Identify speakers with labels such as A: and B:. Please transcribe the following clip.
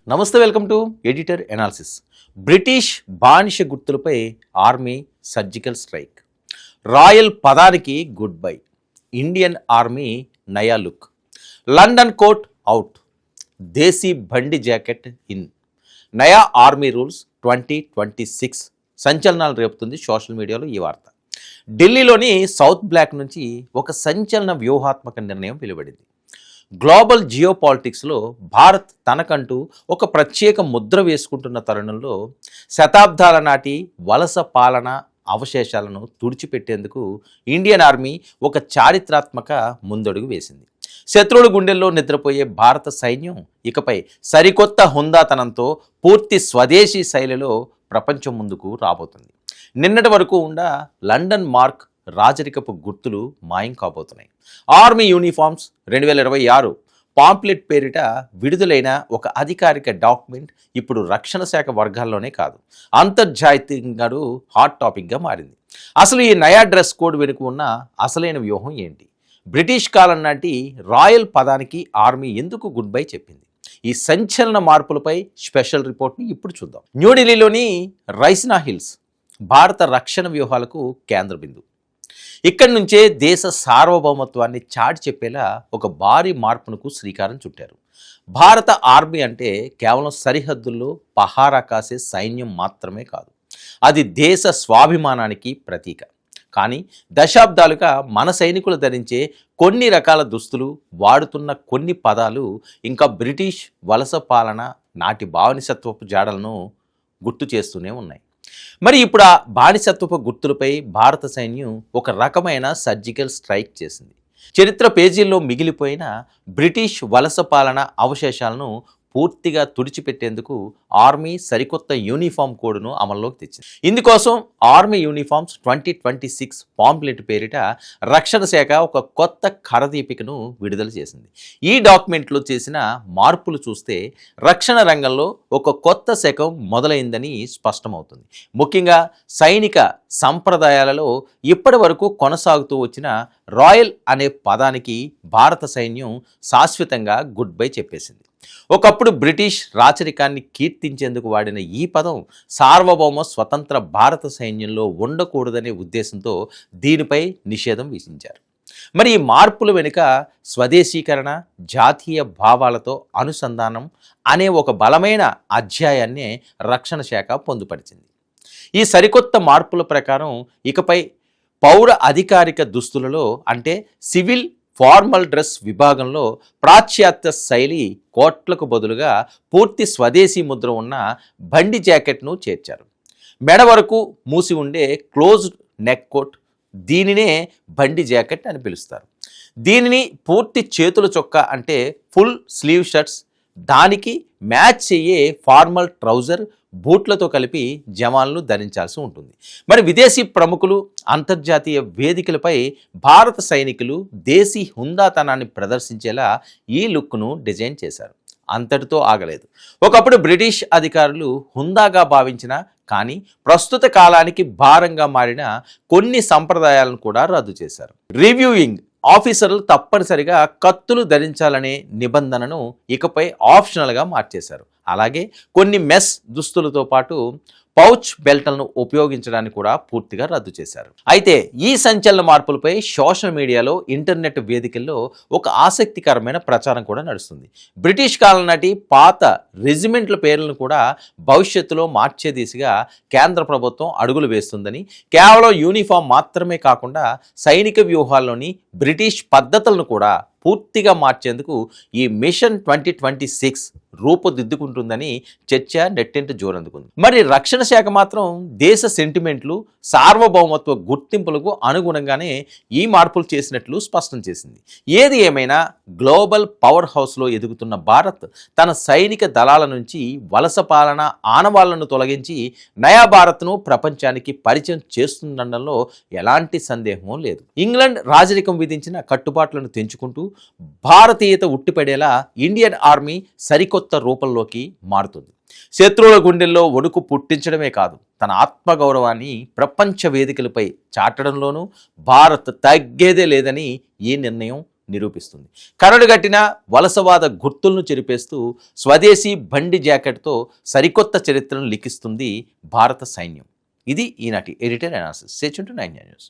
A: నమస్తే, welcome to editor analysis. British బానిస గుర్తులపై ఆర్మీ సర్జికల్ స్ట్రైక్. రాయల్ పదానికి గుడ్ బై. ఇండియన్ ఆర్మీ నయా లుక్. London coat out. దేశీ బండి జాకెట్ ఇన్. నయా ఆర్మీ రూల్స్ 2026 సంచలనాలు రేపుతుంది సోషల్ మీడియాలో ఈ వార్త. ఢిల్లీలోని సౌత్ బ్లాక్ నుంచి ఒక సంచలన వ్యూహాత్మక నిర్ణయం వెలువడింది. గ్లోబల్ జియో పాలిటిక్స్లో భారత్ తనకంటూ ఒక ప్రత్యేక ముద్ర వేసుకుంటున్న తరుణంలో శతాబ్దాల నాటి వలస పాలన అవశేషాలను తుడిచిపెట్టేందుకు ఇండియన్ ఆర్మీ ఒక చారిత్రాత్మక ముందడుగు వేసింది. శత్రువుల గుండెల్లో నిద్రపోయే భారత సైన్యం ఇకపై సరికొత్త హుందాతనంతో పూర్తి స్వదేశీ శైలిలో ప్రపంచం ముందుకు రాబోతుంది. నిన్నటి వరకు ఉన్న లండన్ మార్క్ రాజరికపు గుర్తులు మాయం కాబోతున్నాయి. ఆర్మీ యూనిఫామ్స్ 2026 పాంప్లెట్ పేరిట విడుదలైన ఒక అధికారిక డాక్యుమెంట్ ఇప్పుడు రక్షణ శాఖ వర్గాల్లోనే కాదు, అంతర్జాతీయంగా హాట్ టాపిక్గా మారింది. అసలు ఈ నయా డ్రెస్ కోడ్ వెనుక ఉన్న అసలైన వ్యూహం ఏంటి? బ్రిటిష్ కాలం నాటి రాయల్ పదానికి ఆర్మీ ఎందుకు గుడ్ బై చెప్పింది? ఈ సంచలన మార్పులపై స్పెషల్ రిపోర్ట్ని ఇప్పుడు చూద్దాం. న్యూఢిల్లీలోని రైసినా హిల్స్ భారత రక్షణ వ్యూహాలకు కేంద్ర బిందువు. ఇక్కడి నుంచే దేశ సార్వభౌమత్వాన్ని చాటి చెప్పేలా ఒక భారీ మార్పునకు శ్రీకారం చుట్టారు. భారత ఆర్మీ అంటే కేవలం సరిహద్దుల్లో పహారా కాసే సైన్యం మాత్రమే కాదు, అది దేశ స్వాభిమానానికి ప్రతీక. కానీ దశాబ్దాలుగా మన సైనికులు ధరించే కొన్ని రకాల దుస్తులు, వాడుతున్న కొన్ని పదాలు ఇంకా బ్రిటిష్ వలస పాలన నాటి బానిసత్వపు జాడలను గుర్తు చేస్తూనే ఉన్నాయి. మరి ఇప్పుడు ఆ బానిసత్వపు గుర్తులపై భారత సైన్యం ఒక రకమైన సర్జికల్ స్ట్రైక్ చేసింది. చరిత్ర పేజీల్లో మిగిలిపోయిన బ్రిటిష్ వలస పాలన అవశేషాలను పూర్తిగా తుడిచిపెట్టేందుకు ఆర్మీ సరికొత్త యూనిఫామ్ కోడ్ను అమల్లోకి తెచ్చింది. ఇందుకోసం ఆర్మీ యూనిఫామ్స్ 2026 పాంప్లెట్ పేరిట రక్షణ శాఖ ఒక కొత్త కరదీపికను విడుదల చేసింది. ఈ డాక్యుమెంట్లో చేసిన మార్పులు చూస్తే రక్షణ రంగంలో ఒక కొత్త శకం మొదలైందని స్పష్టమవుతుంది. ముఖ్యంగా సైనిక సంప్రదాయాలలో ఇప్పటి వరకు కొనసాగుతూ వచ్చిన రాయల్ అనే పదానికి భారత సైన్యం శాశ్వతంగా గుడ్ బై చెప్పేసింది. ఒకప్పుడు బ్రిటిష్ రాచరికాన్ని కీర్తించేందుకు వాడిన ఈ పదం సార్వభౌమ స్వతంత్ర భారత సైన్యంలో ఉండకూడదనే ఉద్దేశంతో దీనిపై నిషేధం విధించారు. మరి ఈ మార్పుల వెనుక స్వదేశీకరణ, జాతీయ భావాలతో అనుసంధానం అనే ఒక బలమైన అధ్యాయాన్నే రక్షణ శాఖ పొందుపరిచింది. ఈ సరికొత్త మార్పుల ప్రకారం ఇకపై పౌర అధికారిక దుస్తులలో అంటే సివిల్ ఫార్మల్ డ్రెస్ విభాగంలో పాశ్చాత్య శైలి కోట్లకు బదులుగా పూర్తి స్వదేశీ ముద్ర ఉన్న బండి జాకెట్ను చేర్చారు. మెడ వరకు మూసి ఉండే క్లోజ్డ్ నెక్ కోట్, దీనినే బండి జాకెట్ అని పిలుస్తారు. దీనిని పూర్తి చేతుల చొక్కా అంటే ఫుల్ స్లీవ్ షర్ట్స్, దానికి మ్యాచ్ అయ్యే ఫార్మల్ ట్రౌజర్, బూట్లతో కలిపి జవాన్లు ధరించాల్సి ఉంటుంది. మరి విదేశీ ప్రముఖులు, అంతర్జాతీయ వేదికలపై భారత సైనికులు దేశీ హుందాతనాన్ని ప్రదర్శించేలా ఈ లుక్ను డిజైన్ చేశారు. అంతటితో ఆగలేదు. ఒకప్పుడు బ్రిటిష్ అధికారులు హుందాగా భావించిన కానీ ప్రస్తుత కాలానికి భారంగా మారిన కొన్ని సంప్రదాయాలను కూడా రద్దు చేశారు. రివ్యూయింగ్ ఆఫీసర్లు తప్పనిసరిగా కత్తులు ధరించాలనే నిబంధనను ఇకపై ఆప్షనల్గా మార్చేశారు. అలాగే కొన్ని మెస్ దుస్తులతో పాటు పౌచ్ బెల్ట్లను ఉపయోగించడానికి కూడా పూర్తిగా రద్దు చేశారు. అయితే ఈ సంచలన మార్పులపై సోషల్ మీడియాలో, ఇంటర్నెట్ వేదికల్లో ఒక ఆసక్తికరమైన ప్రచారం కూడా నడుస్తుంది. బ్రిటిష్ కాలం నాటి పాత రెజిమెంట్ల పేర్లను కూడా భవిష్యత్తులో మార్చే దిశగా కేంద్ర ప్రభుత్వం అడుగులు వేస్తుందని, కేవలం యూనిఫామ్ మాత్రమే కాకుండా సైనిక వ్యూహాల్లోని బ్రిటిష్ పద్ధతులను కూడా పూర్తిగా మార్చేందుకు ఈ మిషన్ 2026 రూపుదిద్దుకుంటుందని చర్చ నెట్టింట జోరందుకుంది. మరి రక్షణ శాఖ మాత్రం దేశ సెంటిమెంట్లు, సార్వభౌమత్వ గుర్తింపులకు అనుగుణంగానే ఈ మార్పులు చేసినట్లు స్పష్టం చేసింది. ఏది ఏమైనా గ్లోబల్ పవర్ హౌస్లో ఎదుగుతున్న భారత్ తన సైనిక దళాల నుంచి వలస పాలన ఆనవాళ్లను తొలగించి నయా భారత్ను ప్రపంచానికి పరిచయం చేస్తుండడంలో ఎలాంటి సందేహం లేదు. ఇంగ్లాండ్ రాజరికం విధించిన కట్టుబాట్లను తెంచుకుంటూ భారతీయత ఉట్టిపడేలా ఇండియన్ ఆర్మీ సరికొత్త రూపంలోకి మారుతుంది. శత్రువుల గుండెల్లో వణుకు పుట్టించడమే కాదు, తన ఆత్మగౌరవాన్ని ప్రపంచ వేదికలపై చాటడంలోనూ భారత్ తగ్గేదే లేదని ఈ నిర్ణయం నిరూపిస్తుంది. కరడుగట్టిన వలసవాద గుర్తులను చెరిపేస్తూ స్వదేశీ బండి జాకెట్తో సరికొత్త చరిత్రను లిఖిస్తుంది భారత సైన్యం. ఇది ఈనాటి editor analysis. Stay tuned to 9 news.